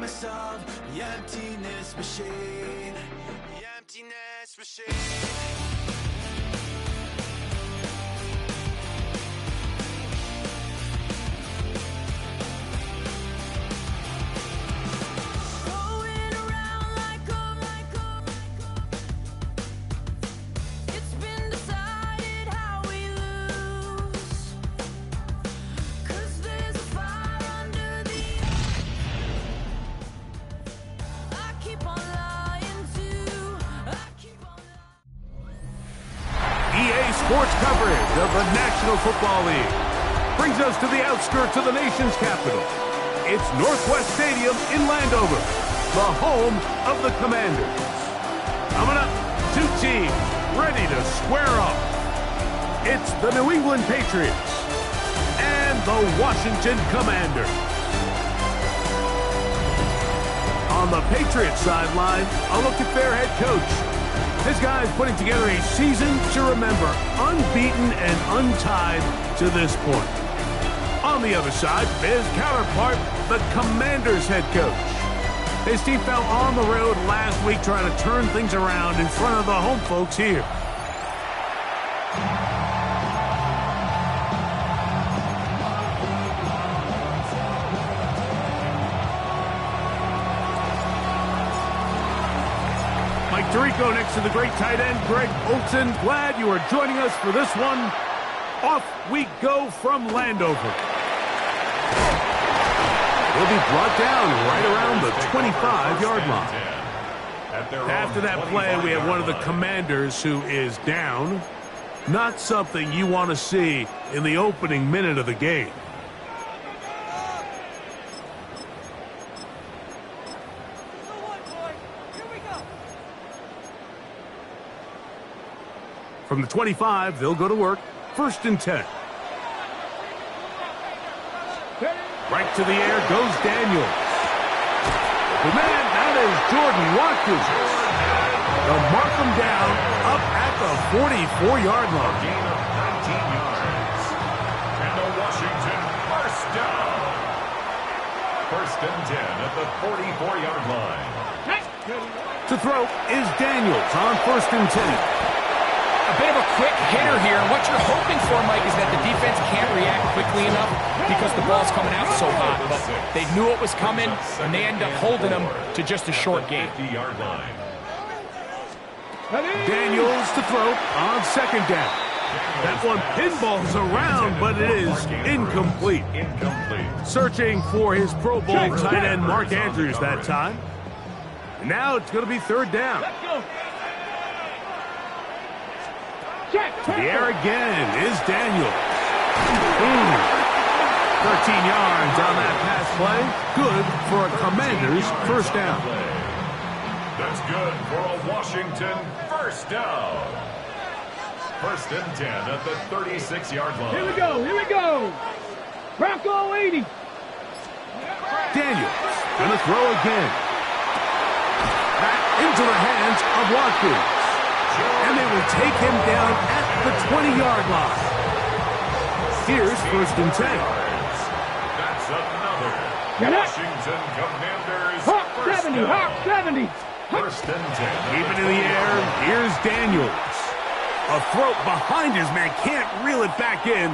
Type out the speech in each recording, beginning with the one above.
boss of the emptiness machine. The emptiness machine. Sports coverage of the National Football League brings us to the outskirts of the nation's capital. It's Northwest Stadium in Landover, the home of the Commanders. Coming up, two teams ready to square off. It's the New England Patriots and the Washington Commanders. On the Patriots sideline, a look at their head coach. This guy is putting together a season to remember, unbeaten and untied to this point. On the other side, his counterpart, the Commanders head coach. His team fell on the road last week trying to turn things around in front of the home folks here. Tirico next to the great tight end, Greg Olsen. Glad you are joining us for this one. Off we go from Landover. He'll be brought down right around the 25-yard line. After that play, we have one of the Commanders who is down. Not something you want to see in the opening minute of the game. From the 25, they'll go to work. 1st and 10. Right to the air goes Daniels. The man, that is Jordan Watkins. They'll mark him down up at the 44-yard line. Gain of 19 yards. And the Washington first down. 1st and 10 at the 44-yard line. To throw is Daniels on 1st and 10. A bit of a quick hitter here. What you're hoping for, Mike, is that the defense can't react quickly enough because the ball's coming out so hot. But they knew it was coming, and they end up holding them to just a short game. 50-yard line. Daniels to throw on 2nd down. That one pinballs around, but it is incomplete. Searching for his Pro Bowl tight end, Mark Andrews, that time. And now it's going to be 3rd down. To the air again is Daniel. 13 yards on that pass play. Good for a Commanders 1st down. That's good for a Washington 1st down. 1st and 10 at the 36-yard line. Here we go. Bronco 80. Daniels gonna throw again. Back into the hands of Watkins. And they will take him down at the 20-yard line. Here's 1st and 10. That's another Washington Commanders Hawk 70, Hawk 70. 1st and 10. Keep it in the air. Here's Daniels. A throw behind his man. Can't reel it back in.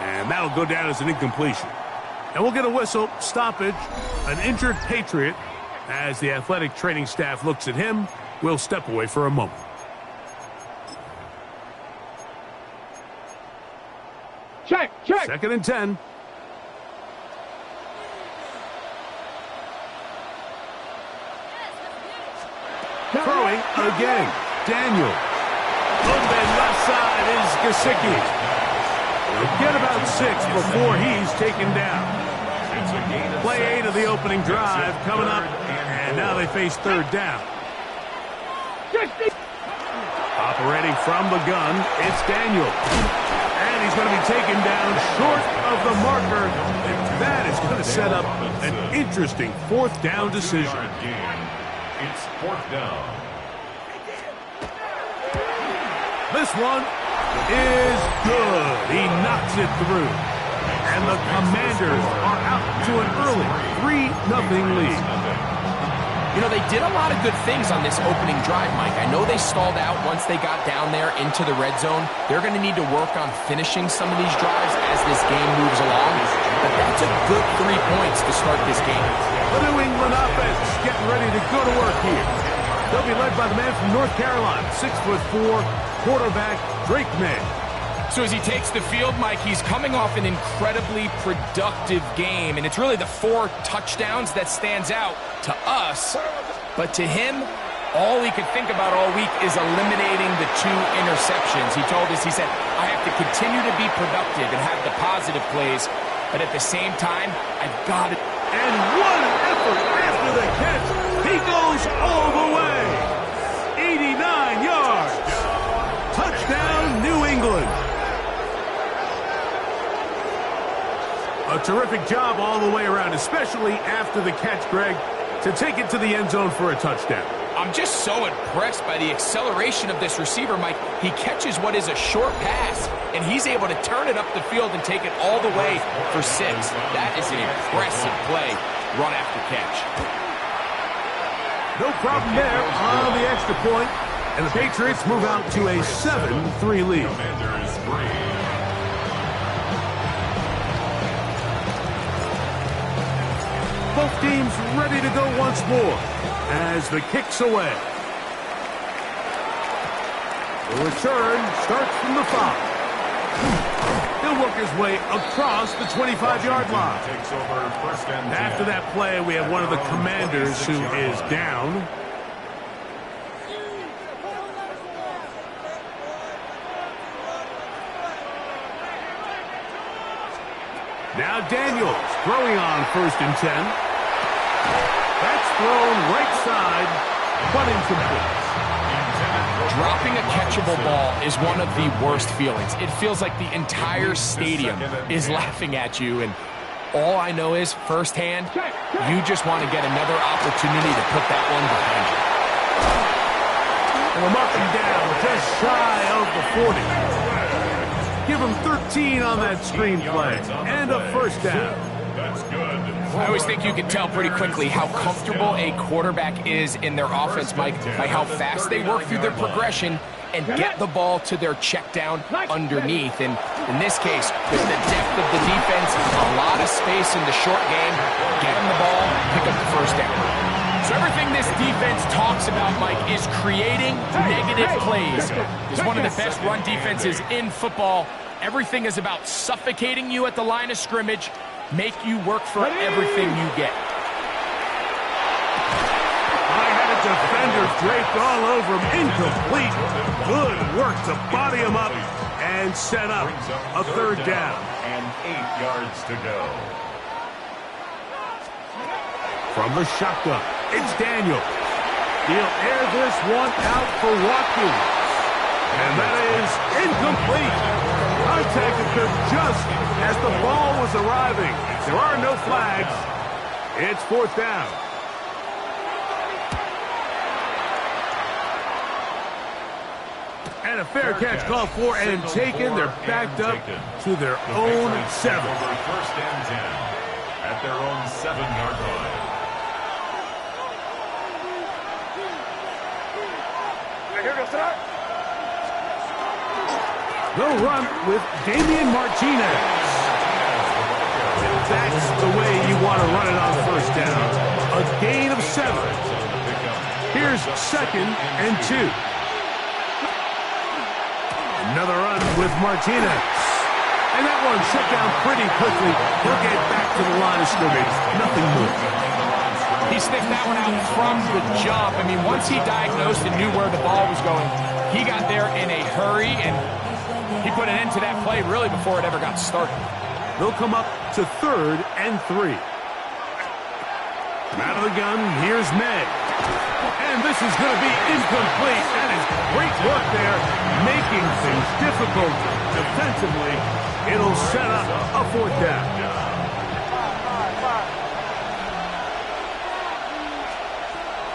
And that'll go down as an incompletion. And we'll get a whistle. Stoppage. An injured Patriot. As the athletic training staff looks at him, we'll step away for a moment. Check. 2nd and 10. Throwing again. Daniel. On the left side is Gesicki. He'll get about 6 before he's taken down. Play 8 of the opening drive coming up, and now they face 3rd down. Operating from the gun, it's Daniel. And he's going to be taken down short of the marker, and that is going to set up an interesting 4th down decision. It's 4th down. This one is good. He knocks it through. And the Commanders are out to an early 3-0 lead. You know, they did a lot of good things on this opening drive, Mike. I know they stalled out once they got down there into the red zone. They're going to need to work on finishing some of these drives as this game moves along. But that's a good 3 points to start this game. The New England offense getting ready to go to work here. They'll be led by the man from North Carolina, 6'4", quarterback Drake May. So as he takes the field, Mike, he's coming off an incredibly productive game, and it's really the 4 touchdowns that stands out to us. But to him, all he could think about all week is eliminating the 2 interceptions. He told us, he said, I have to continue to be productive and have the positive plays, but at the same time, I've got to... And what an effort after the catch. He goes all the way. 89 yards. Touchdown, New England. A terrific job all the way around, especially after the catch, Greg, to take it to the end zone for a touchdown. I'm just so impressed by the acceleration of this receiver, Mike. He catches what is a short pass, and he's able to turn it up the field and take it all the way for 6. That is an impressive play, run after catch. No problem there on the extra point, and the Patriots move out to a 7-3 lead. Both teams ready to go once more as the kick's away. The return starts from the 5. He'll work his way across the 25-yard line. After that play, we have one of the Commanders who is down. Now Daniels throwing on 1st and 10. That's thrown right side, but incomplete. Dropping a catchable ball is one of the worst feelings. It feels like the entire stadium is laughing at you, and all I know is, firsthand, you just want to get another opportunity to put that one behind you. And I'm up and down, just shy of the 40. Give him 13 on that screenplay, and a 1st down. That's good. I always think you can tell pretty quickly how comfortable a quarterback is in their offense, Mike, by how fast they work through their progression and get the ball to their check down underneath. And in this case, with the depth of the defense, a lot of space in the short game, get them the ball, pick up the 1st down. So everything this defense talks about, Mike, is creating negative plays. It's one of the best run defenses in football. Everything is about suffocating you at the line of scrimmage, make you work for everything you get. I had a defender draped all over him, incomplete. Good work to body him up and set up a 3rd down. And 8 yards to go. From the shotgun, it's Daniel. He'll air this one out for Watkins. And that is incomplete. Contact occurred just as the ball was arriving. There are no flags. It's 4th down. And a fair catch called for and taken. They're backed up to their own 7. 1st and 10 at their own 7-yard line. They'll run with Damian Martinez. That's the way you want to run it on 1st down. A gain of 7. Here's 2nd and 2. Another run with Martinez. And that one shut down pretty quickly. He'll get back to the line of scrimmage. Nothing more. He sniffed that one out from the jump. I mean, once he diagnosed and knew where the ball was going, he got there in a hurry, and he put an end to that play really before it ever got started. They'll come up to 3rd and 3. From out of the gun, here's May. And this is going to be incomplete. That is great work there, making things difficult defensively. It'll set up a 4th down.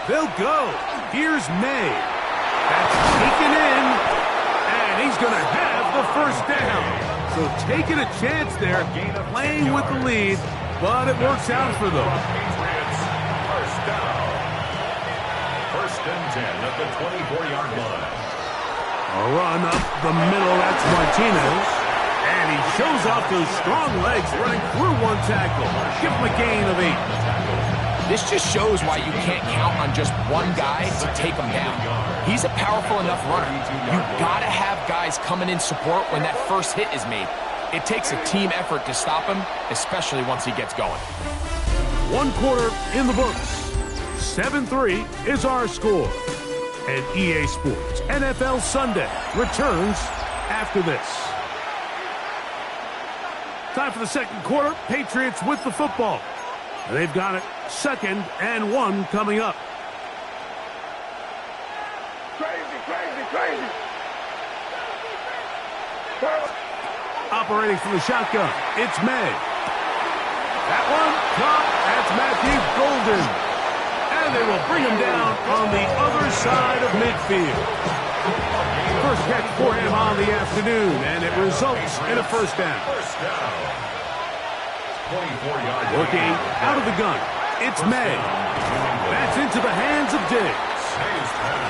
They'll go. Here's May. That's taken in, and he's going to have the 1st down. So taking a chance there, playing with the lead, but it works out for them. Patriots, first down. First and 10 at the 24-yard line. A run up the middle, that's Martinez. And he shows off those strong legs running through one tackle. Give him a gain of 8. This just shows why you can't count on just one guy to take him down. He's a powerful enough runner. You gotta have guys coming in support when that first hit is made. It takes a team effort to stop him, especially once he gets going. One quarter in the books. 7-3 is our score. And EA Sports NFL Sunday returns after this. Time for the second quarter. Patriots with the football. They've got it 2nd and 1 coming up. Crazy. Operating from the shotgun, it's May. That one, caught. That's Matthew Golden. And they will bring him down on the other side of midfield. First catch for him on the afternoon, and it results in a first down. Working out of the gun, it's May. That's into the hands of Diggs.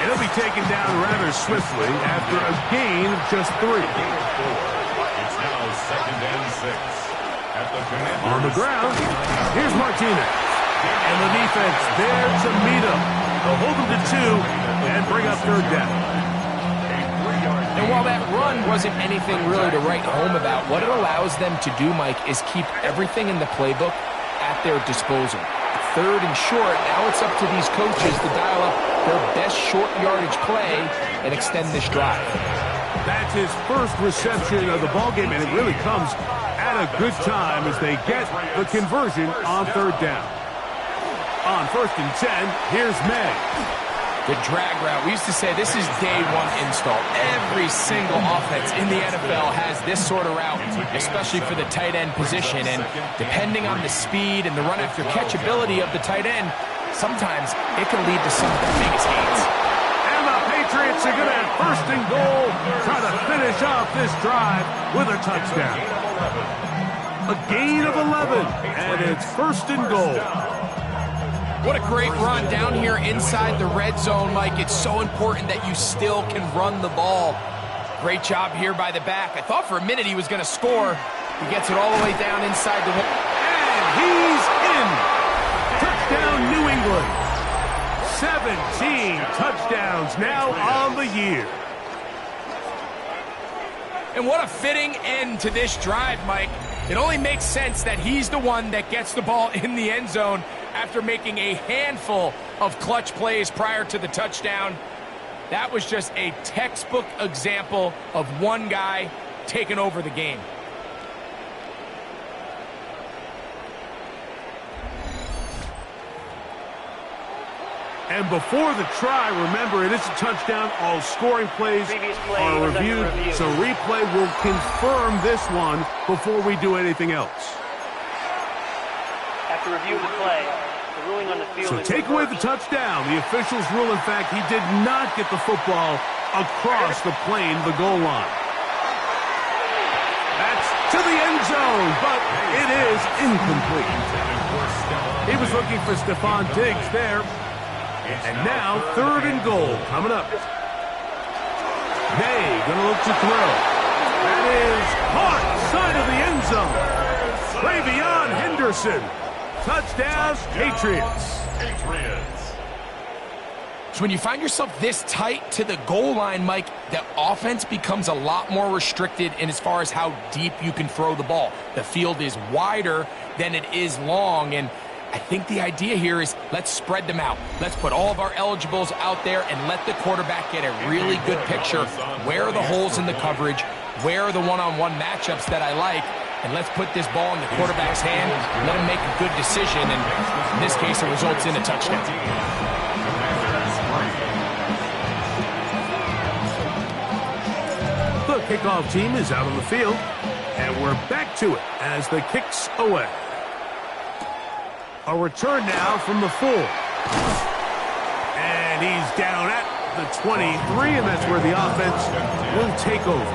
And he'll be taken down rather swiftly after a gain of just 3. It's now 2nd and 6 at the Commanders. On the ground, here's Martinez. And the defense there to meet him. They'll hold him to 2 and bring up third down. And while that run wasn't anything really to write home about, what it allows them to do, Mike, is keep everything in the playbook at their disposal. 3rd and short, now it's up to these coaches to dial up their best short yardage play and extend this drive. That's his first reception of the ballgame, and it really comes at a good time as they get the conversion on third down. On 1st and 10, here's May. The drag route, we used to say this is day one install. Every single offense in the NFL has this sort of route, especially for the tight end position. And depending on the speed and the run after catch ability of the tight end, sometimes it can lead to some of the biggest gains. And the Patriots are going to have 1st and goal, try to finish off this drive with a touchdown. A gain of 11, and it's 1st and goal. What a great run down here inside the red zone, Mike. It's so important that you still can run the ball. Great job here by the back. I thought for a minute he was going to score. He gets it all the way down inside the... And he's in! Touchdown, New England. 17 touchdowns now on the year. And what a fitting end to this drive, Mike. It only makes sense that he's the one that gets the ball in the end zone after making a handful of clutch plays prior to the touchdown. That was just a textbook example of one guy taking over the game. And before the try, remember, it is a touchdown. All scoring plays are reviewed, so replay will confirm this one before we do anything else. After reviewing the play, the ruling on the field So is take away the touchdown. The officials rule, in fact, he did not get the football across the plane, the goal line. That's to the end zone, but it is incomplete. He was looking for Stephon Diggs there. And now, 3rd and goal coming up. May going to look to throw. That is caught side of the end zone. Travion Henderson. Touchdown, Patriots. So when you find yourself this tight to the goal line, Mike, the offense becomes a lot more restricted in as far as how deep you can throw the ball. The field is wider than it is long, and I think the idea here is let's spread them out. Let's put all of our eligibles out there and let the quarterback get a really good picture. Where are the holes in the coverage? Where are the one-on-one matchups that I like? And let's put this ball in the quarterback's hand, let him make a good decision, and in this case, it results in a touchdown. The kickoff team is out on the field, and we're back to it as the kick's away. A return now from the 4. And he's down at the 23, and that's where the offense will take over.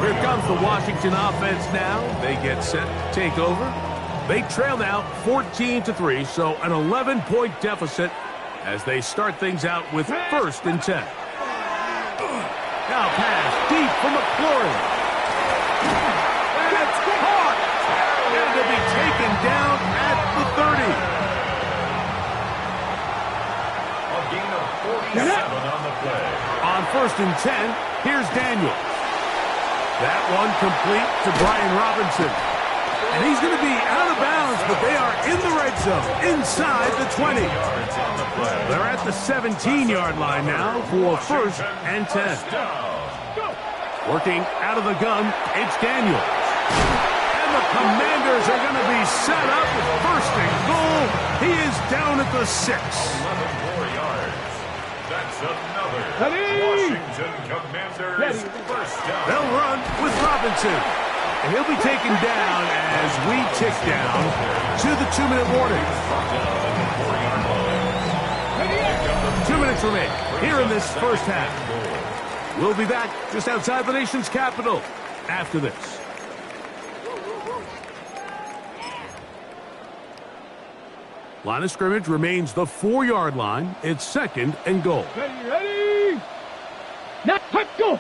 Here comes the Washington offense now. They get set to take over. They trail now 14-3, so an 11-point deficit as they start things out with 1st and 10. Now pass deep from McLaurin. That's caught! And to be taken down at the 30. A gain of 47 on the play. On 1st and 10, here's Daniels. That one complete to Brian Robinson. And he's going to be out of bounds, but they are in the red zone, inside the 20. They're at the 17-yard line now for 1st and 10. Working out of the gun, it's Daniels. And the Commanders are going to be set up with 1st and goal. He is down at the 6. 11 more yards. That's another Washington Commanders 1st down. They'll run with Robinson. And he'll be taken down as we tick down to the 2-minute warning. 2 minutes remaining here in this first half. We'll be back just outside the nation's capital after this. Line of scrimmage remains the 4-yard line. It's 2nd and goal. Ready? Now, let's go.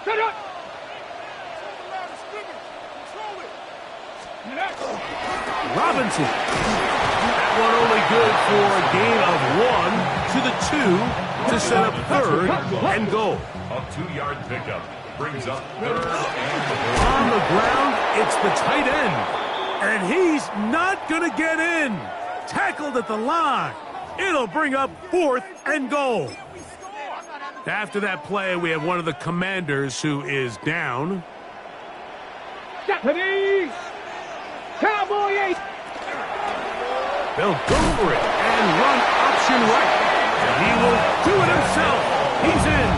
Set up. Robinson. That one only good for a gain of 1 to the 2 to set up 3rd and goal. A 2-yard pickup brings up 3rd and goal. On the ground, it's the tight end. And he's not going to get in. Tackled at the line. It'll bring up 4th and goal. After that play, we have one of the Commanders who is down. Japanese. Cowboy. They'll go for it and run option right. And he will do it himself. He's in.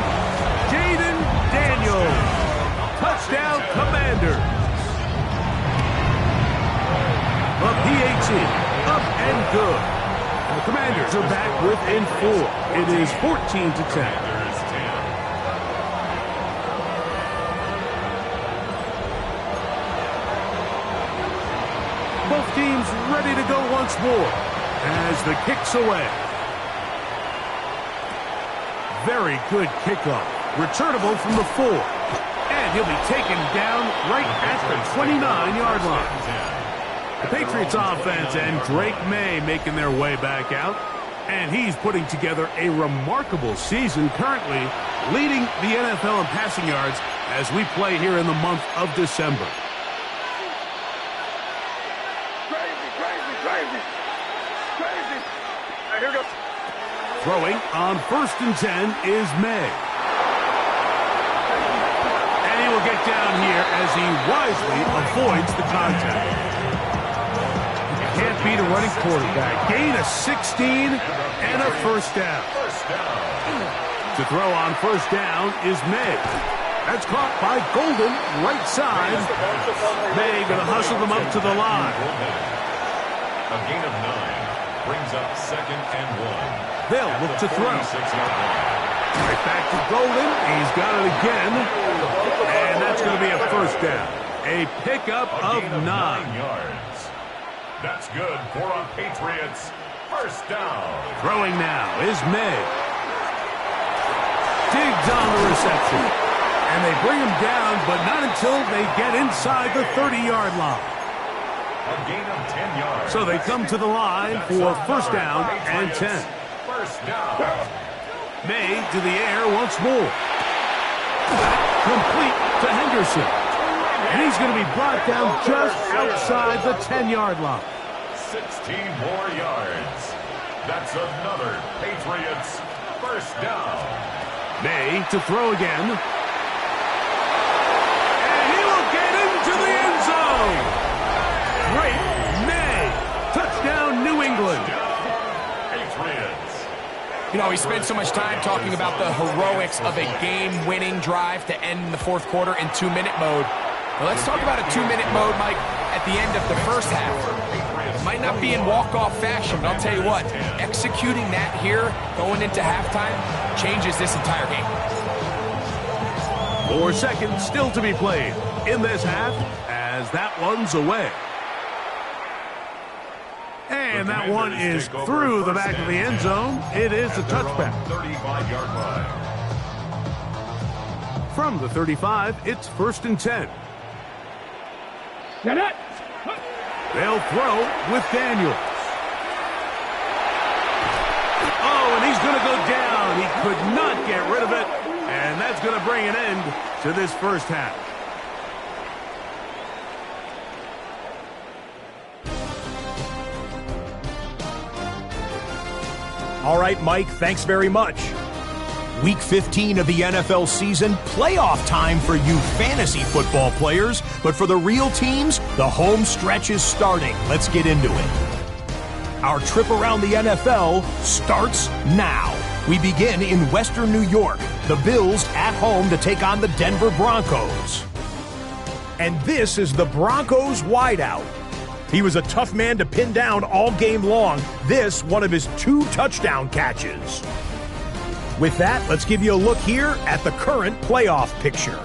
Jaden Daniels. Touchdown, Commanders. The PAT up and good. And the Commanders are back within 4. It is 14-10. Both teams ready to go once more as the kick's away. Very good kickoff. Returnable from the 4. And he'll be taken down right at the 29-yard line. The Patriots offense and Drake May making their way back out. And he's putting together a remarkable season, currently leading the NFL in passing yards as we play here in the month of December. Crazy. Here we go. Throwing on 1st and 10 is May. And he will get down here as he wisely avoids the contact. You can't beat a running quarterback. Gain of 16 and a 1st down. To throw on 1st down is May. That's caught by Golden, right side. May going to hustle them up to the line. A gain of 9 brings up 2nd and 1. They'll look to throw. Right back to Golden. He's got it again. And that's going to be a 1st down. A pickup of 9 yards. That's good for a Patriots 1st down. Throwing now is May. Digs on the reception. And they bring him down, but not until they get inside the 30-yard line. A gain of 10 yards. So they come to the line for 1st down and 10. 1st down. May to the air once more. Complete to Henderson. And he's going to be brought down just outside the 10-yard line. 16 more yards. That's another Patriots 1st down. May to throw again. And he will get into the end zone. Great May. Touchdown, New England. Patriots. You know, we spent so much time talking about the heroics of a game-winning drive to end the 4th quarter in 2-minute mode. Well, let's talk about a 2-minute mode, Mike, at the end of the first half. It might not be in walk-off fashion, but I'll tell you what, executing that here, going into halftime, changes this entire game. 4 seconds still to be played in this half as that one's away. And that one is through the back of the end zone. It is a touchback. 35-yard line. From the 35, it's 1st and 10. Set it. They'll throw with Daniels. Oh, and he's going to go down. He could not get rid of it. And that's going to bring an end to this first half. All right, Mike, thanks very much. Week 15 of the NFL season, playoff time for you fantasy football players. But for the real teams, the home stretch is starting. Let's get into it. Our trip around the NFL starts now. We begin in Western New York. The Bills at home to take on the Denver Broncos. And this is the Broncos wideout. He was a tough man to pin down all game long. This, one of his 2 touchdown catches. With that, let's give you a look here at the current playoff picture.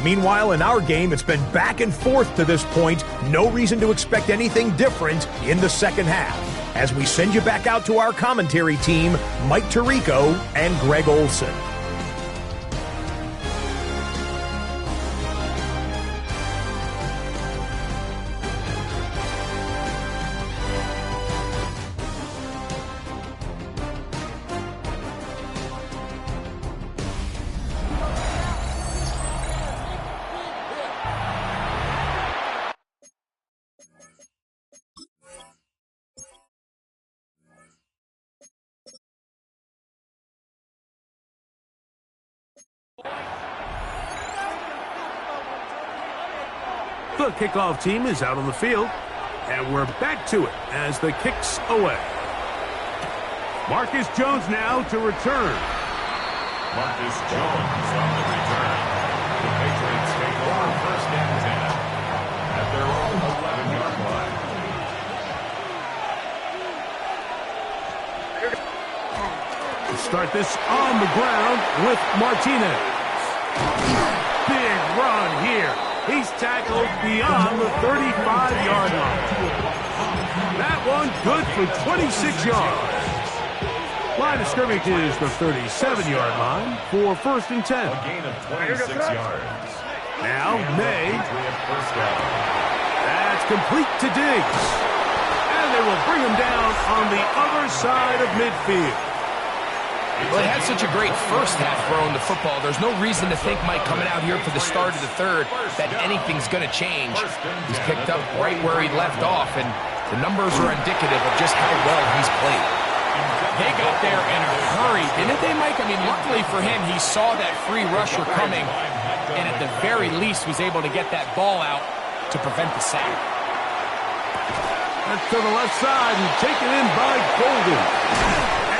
Meanwhile, in our game, it's been back and forth to this point. No reason to expect anything different in the second half. As we send you back out to our commentary team, Mike Tirico and Greg Olson. The kickoff team is out on the field, and we're back to it as the kick's away. Marcus Jones now to return. Marcus Jones on the return. The Patriots take over 1st and 10 at their own 11-yard line. To start this on the ground with Martinez. Big run here. He's tackled beyond the 35-yard line. That one good for 26 yards. Line of scrimmage is the 37-yard line for 1st and 10. A gain of 26 yards. Now May. That's complete to Diggs. And they will bring him down on the other side of midfield. Well, he had such a great first half throwing the football. There's no reason to think, Mike, coming out here for the start of the third, that anything's going to change. He's picked up right where he left off, and the numbers are indicative of just how well he's played. They got there in a hurry, didn't they, Mike? I mean, luckily for him, he saw that free rusher coming, and at the very least was able to get that ball out to prevent the sack. That's to the left side and taken in by Golden.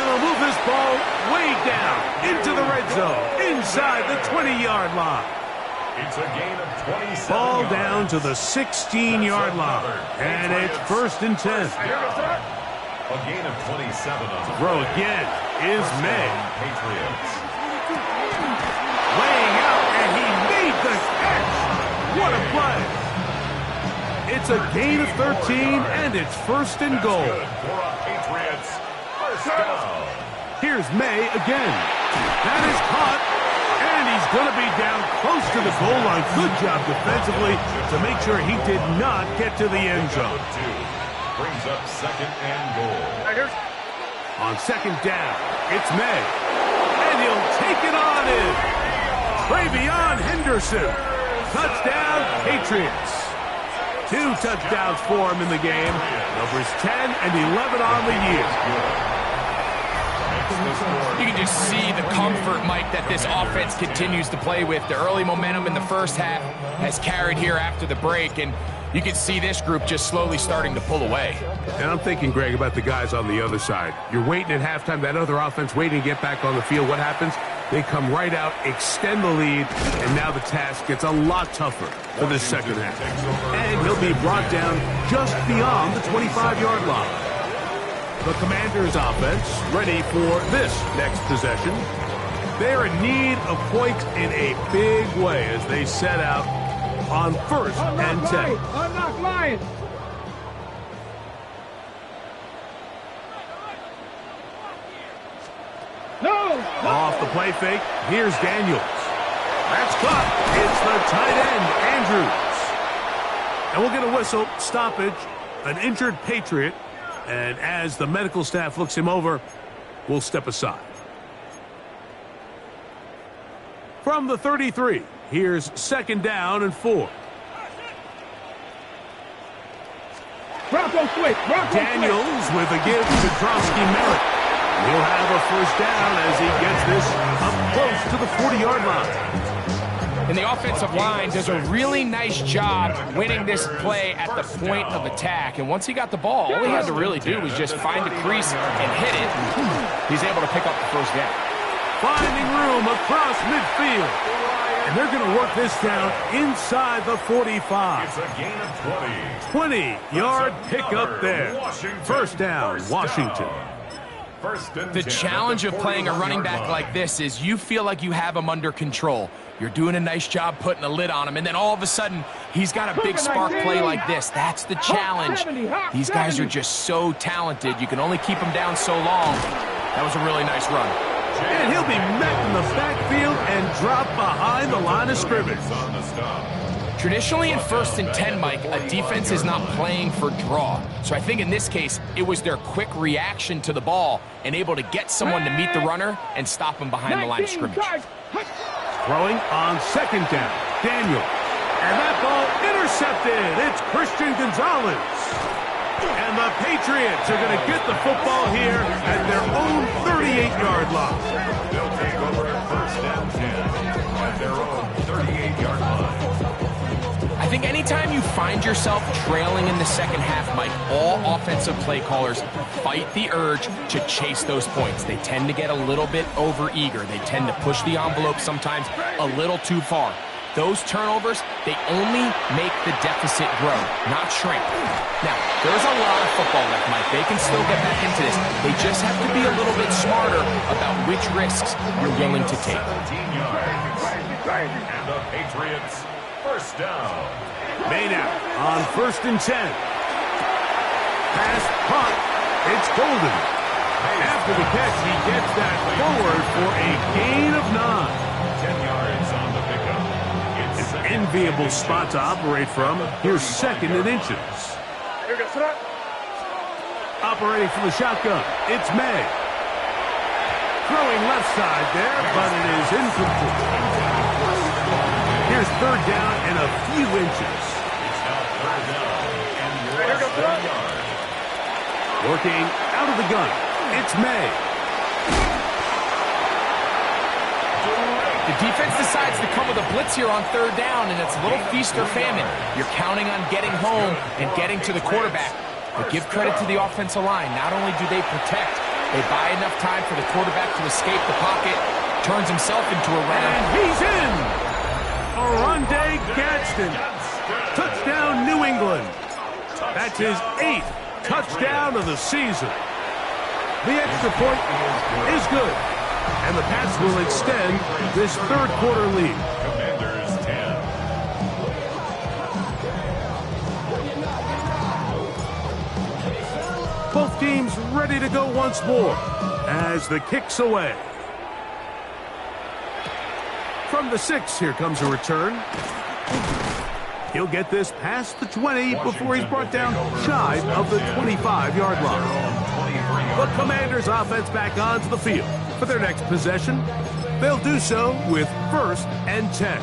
They'll move this ball way down into the red zone, inside the 20-yard line. It's a gain of 27 Ball yards. down to the 16-yard line, and it's 1st and 10. A gain of 27 on the Throw again is May. Patriots. Laying out, and he made the catch. What a play. It's a gain of 13, and it's 1st and goal. Good for a Patriots first down. Here's May again. That is caught, and he's going to be down close to the goal line. Good job defensively to make sure he did not get to the end zone. Brings up 2nd and goal. On 2nd down, it's May, and he'll take it on in. Travion Henderson. Touchdown, Patriots. 2 touchdowns for him in the game. Numbers 10 and 11 on the year. You can just see the comfort, Mike, that this offense continues to play with. The early momentum in the first half has carried here after the break, and you can see this group just slowly starting to pull away. And I'm thinking, Greg, about the guys on the other side. You're waiting at halftime, that other offense waiting to get back on the field. What happens? They come right out, extend the lead, and now the task gets a lot tougher for this second half. And he'll be brought down just beyond the 25-yard line. The Commanders' offense ready for this next possession. They're in need of points in a big way as they set out on 1st and 10. Unlock Lions. No. Off the play fake, here's Daniels. That's caught. It's the tight end, Andrews. And we'll get a whistle, stoppage, an injured Patriot. And as the medical staff looks him over, we'll step aside. From the 33, here's 2nd down and 4. Bronco switch. Daniels with a give to Tromsky-Merritt. He'll have a 1st down as he gets this up close to the 40-yard line. And the offensive line does a really nice job winning this play at the point of attack. And once he got the ball, all he had to really do was just find a crease and hit it. He's able to pick up the 1st down. Finding room across midfield. And they're going to work this down inside the 45. It's a gain of 20. 20-yard pickup there. 1st down, Washington. The challenge of playing a running back like this is you feel like you have him under control. You're doing a nice job putting a lid on him, and then all of a sudden, he's got a big spark play like this. That's the challenge. These guys are just so talented. You can only keep them down so long. That was a really nice run. And he'll be met in the backfield and dropped behind the line of scrimmage. Traditionally in 1st and 10, Mike, a defense is not playing for draw. So I think in this case, it was their quick reaction to the ball and able to get someone to meet the runner and stop him behind the line of scrimmage. Throwing on 2nd down, Daniel. And that ball intercepted. It's Christian Gonzalez. And the Patriots are going to get the football here at their own 38-yard line. They'll take over at 1st and 10 at their own 38-yard line. I think anytime you find yourself trailing in the 2nd half, Mike, all offensive play callers fight the urge to chase those points. They tend to get a little bit overeager. They tend to push the envelope sometimes a little too far. Those turnovers, they only make the deficit grow, not shrink. Now, there's a lot of football left, Mike. They can still get back into this. They just have to be a little bit smarter about which risks you're willing to take. 17 yards. And the Patriots, 1st down. Maynard on 1st and 10. Pass caught. It's Golden. After the catch, he gets that forward for a gain of 9. 10 yards on the pickup. It's An enviable spot to operate from. Here's 2nd and inches. Operating from the shotgun, it's May. Throwing left side there, but it is incomplete. Here's 3rd down and a few inches. It's now 3rd down and less than a yard. Working out of the gun, it's May. The defense decides to come with a blitz here on 3rd down, and it's a little feast or famine. You're counting on getting home and getting to the quarterback. But give credit to the offensive line. Not only do they protect, they buy enough time for the quarterback to escape the pocket, turns himself into a runner. And he's in! Oronde Gadsden. Touchdown, New England. That's his 8th touchdown of the season. The extra point is good. And the Pats will extend this 3rd quarter lead. Commanders 10. Both teams ready to go once more as the kick's away. From the 6, here comes a return. He'll get this past the 20 before he's brought down shy of the 25-yard line. The Commanders' offense back onto the field for their next possession. They'll do so with 1st and 10.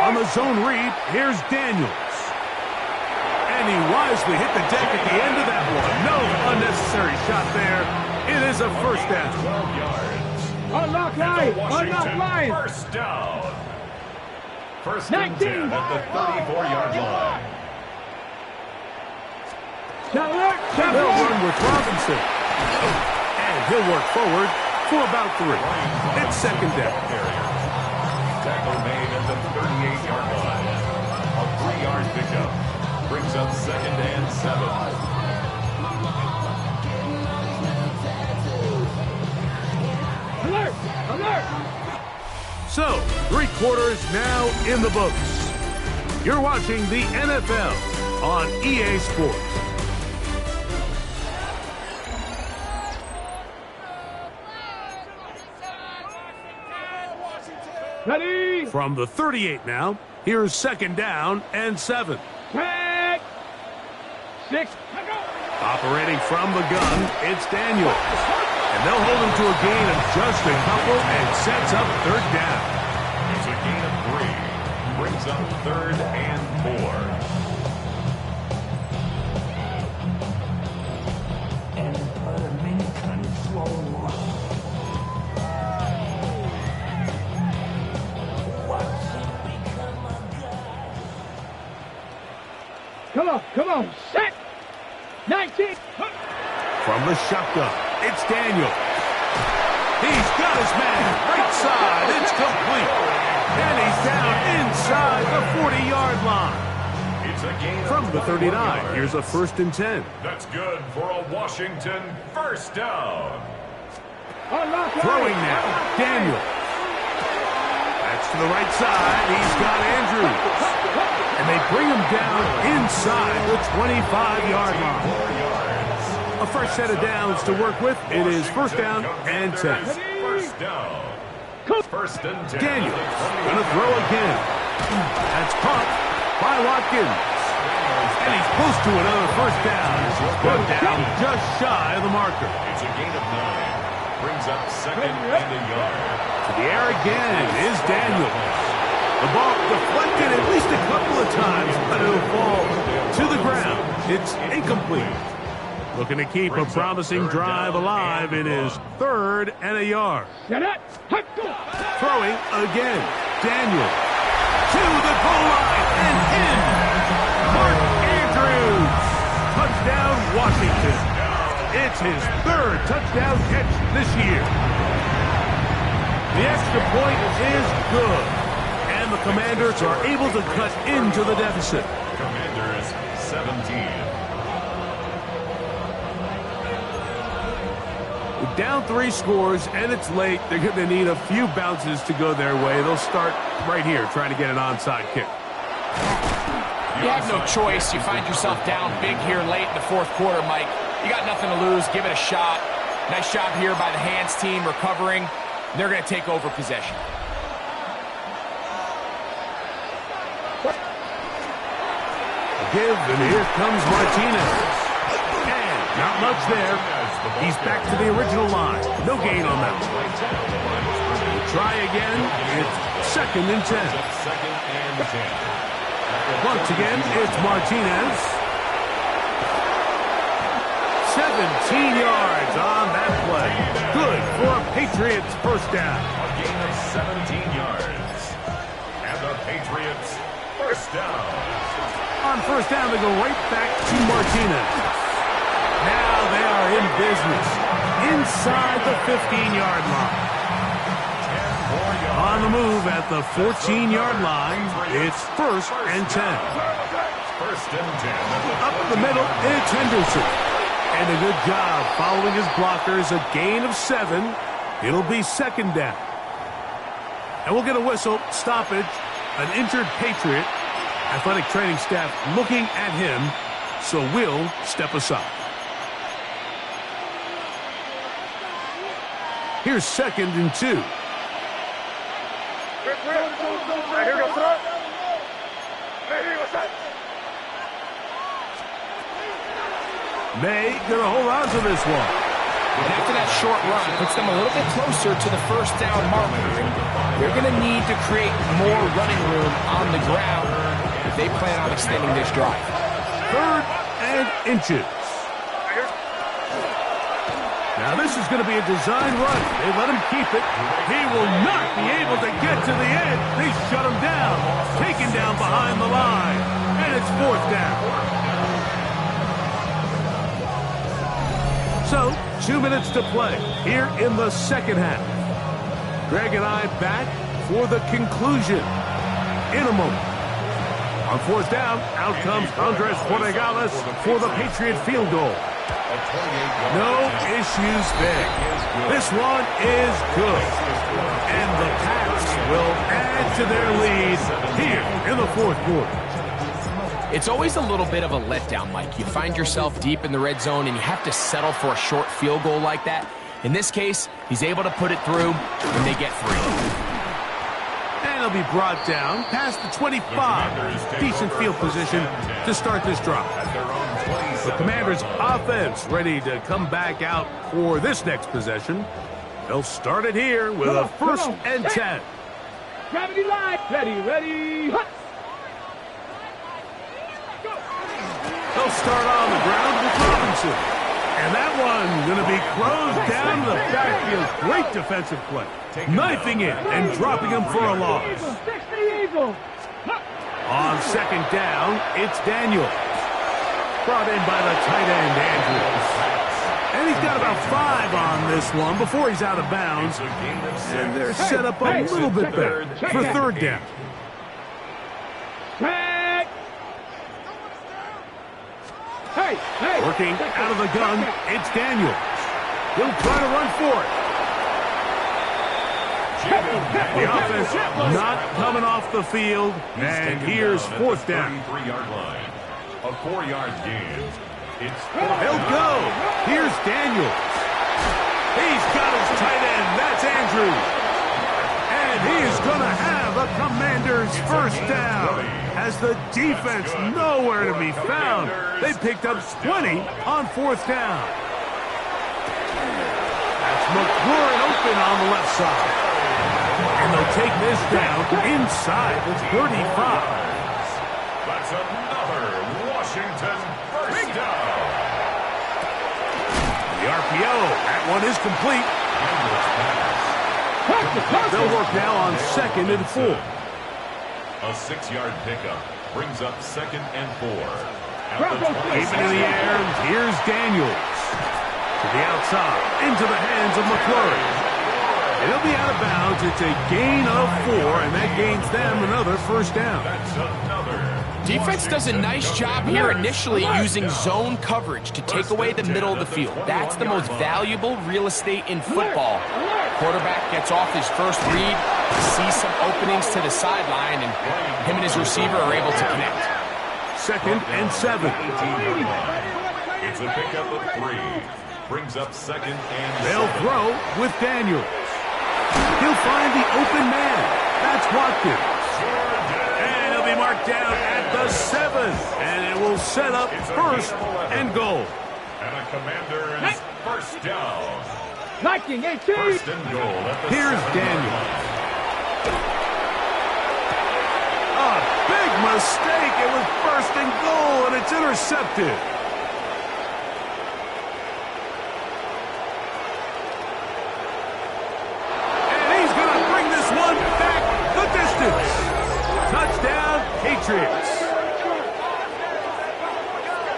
On the zone read, here's Daniels. And he wisely hit the deck at the end of that one. No unnecessary shot there. It is a 1st down. 12 yards. Unlock Lions. Unlock Lions. 1st down. 1st and 10 at the 34-yard line. They'll run with Robinson. And he'll work forward for about 3. It's 2nd down. Tackle made at the 38-yard line. A 3-yard pickup brings up 2nd 7. Alert! Alert! So, 3 quarters now in the books. You're watching the NFL on EA Sports. Ready? From the 38 now, here's 2nd down and 7. Tag! 6. Operating from the gun, it's Daniel. And they'll hold him to a gain of just a couple and sets up 3rd down. It's a gain of 3. Brings up 3rd and 4. And put him in control. Come on, set! 19! From the shotgun, it's Daniel. He's got his man, right side, it's complete. And he's down inside the 40-yard line. It's a gain From of the 39, 21 yards. here's a 1st and 10. That's good for a Washington 1st down. Throwing now, Daniel. That's to the right side, he's got Andrews. And they bring him down inside the 25-yard line. A fresh set of downs to work with. It is 1st down and 10. 1st down. 1st and 10. Daniel going to throw again. That's caught by Watkins. And he's close to another 1st down. But down just shy of the marker. It's a gain of 9. Brings up 2nd and a yard. To the air again is Daniel. The ball deflected at least a couple of times, but it'll fall to the ground. It's incomplete. Looking to keep a promising drive alive. It is 3rd and a yard. Throwing again. Daniel to the goal line and in. Mark Andrews. Touchdown, Washington. It's his 3rd touchdown catch this year. The extra point is good. And the Commanders are able to cut into the deficit. Commanders 17. With down 3 scores and it's late, they're going to need a few bounces to go their way. They'll start right here trying to get an onside kick. You have no choice. You find yourself down big here late in the 4th quarter, Mike. You got nothing to lose. Give it a shot. Nice job here by the hands team recovering. They're going to take over possession. Give, and here comes Martinez. And not much there. He's back to the original line. No gain on that. Try again. It's 2nd and 10. 2nd and 10. Once again, it's Martinez. 17 yards on that play. Good for a Patriots 1st down. A gain of 17 yards. And the Patriots 1st down. On 1st down, they go right back to Martinez. Now they are in business. Inside the 15-yard line. On the move at the 14-yard line, it's 1st and 10. 1st and 10. Up the middle, it's Henderson. And a good job following his blockers, a gain of 7. It'll be 2nd down. And we'll get a whistle, stoppage, an injured Patriot. Athletic training staff looking at him, so we'll step aside. Here's 2nd and 2. May gonna hold on to this one. And after that short run, puts them a little bit closer to the 1st down marker. They're going to need to create more running room on the ground if they plan on extending this drive. 3rd and inches. Now this is going to be a design run. They let him keep it. He will not be able to get to the edge. They shut him down. Taken down behind the line. And it's 4th down. So, 2 minutes to play here in the 2nd half. Greg and I back for the conclusion in a moment. On fourth down, out comes Andres Borregales for the Patriot field goal. No issues there. This one is good. And the Pats will add to their lead here in the fourth quarter. It's always a little bit of a letdown, Mike. You find yourself deep in the red zone and you have to settle for a short field goal like that. In this case, he's able to put it through and they get 3. And he'll be brought down past the 25. Decent field position to start this drive. The Commanders' offense ready to come back out for this next possession. They'll start it here with a first and 10. Gravity line. Ready. Hut. They'll start on the ground with Robinson. And that one going to be closed down to the backfield. Great defensive play. Knifing it and dropping him for a loss. On second down, it's Daniel. Brought in by the tight end, Andrews. And he's got about 5 on this one before he's out of bounds. And they're set up a little bit better for third down. Working out of the gun, it's Daniel. He'll try to run for it. The offense not coming off the field. And here's fourth down. A 4-yard gain. He'll go. Here's Daniels. He's got his tight end. That's Andrews. And he's going to have a Commander's first down. As the defense nowhere to be found. They picked up 20 on fourth down. That's McLaurin open on the left side. And they'll take this down inside the 35. That's another Washington first down. The RPO, that one is complete. They'll work now on second and 4. A 6-yard pickup brings up second and 4. Keeping in the air, here's Daniels. To the outside, into the hands of McLaurin. He'll be out of bounds. It's a gain of 4, and that gains them another first down. Defense does a nice job here initially using zone coverage to take away the middle of the field. That's the most valuable real estate in football. Quarterback gets off his first read, sees some openings to the sideline, and him and his receiver are able to connect. Second and 7. It's a pickup of 3. Brings up second and 7. They'll throw with Daniels. He'll find the open man. That's Watkins. And he'll be marked down at the 7. And it will set up first and goal. And a Commander's first down. Liking 18. First and goal at the Here's 7. Daniels. A big mistake. It was first and goal, and it's intercepted. Touchdown, Patriots.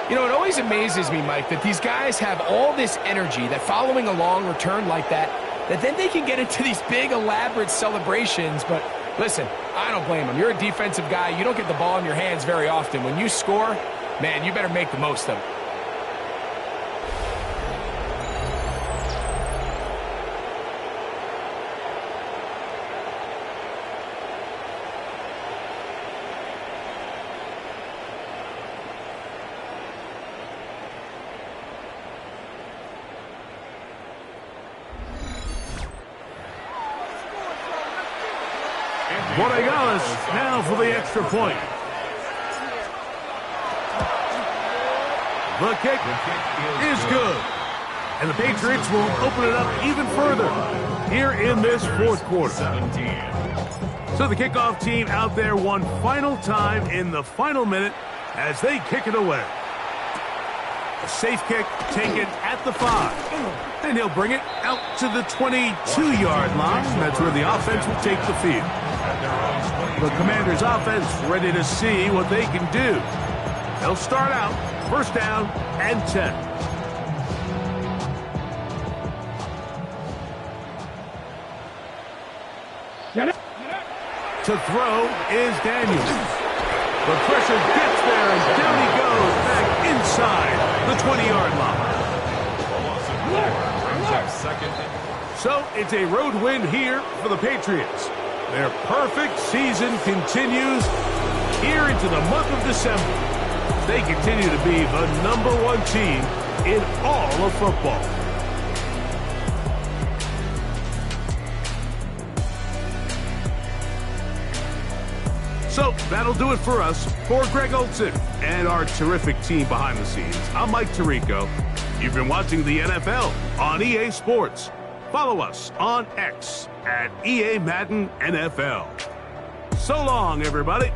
You know, it always amazes me, Mike, that these guys have all this energy, that following a long return like that then they can get into these big, elaborate celebrations. But listen, I don't blame them. You're a defensive guy. You don't get the ball in your hands very often. When you score, man, you better make the most of it. Borregales now for the extra point. The kick is good. And the Patriots will open it up even further here in this fourth quarter. So the kickoff team out there one final time in the final minute as they kick it away. A safe kick taken at the 5. And he'll bring it out to the 22-yard line. That's where the offense will take the field. The Commanders' offense ready to see what they can do. They'll start out first down and 10. To throw is Daniels. The pressure gets there, and down he goes, back inside the 20-yard line. So it's a road win here for the Patriots. Their perfect season continues here into the month of December. They continue to be the #1 team in all of football. So that'll do it for us. For Greg Olson and our terrific team behind the scenes, I'm Mike Tirico. You've been watching the NFL on EA Sports. Follow us on X at EA Madden NFL. So long, everybody.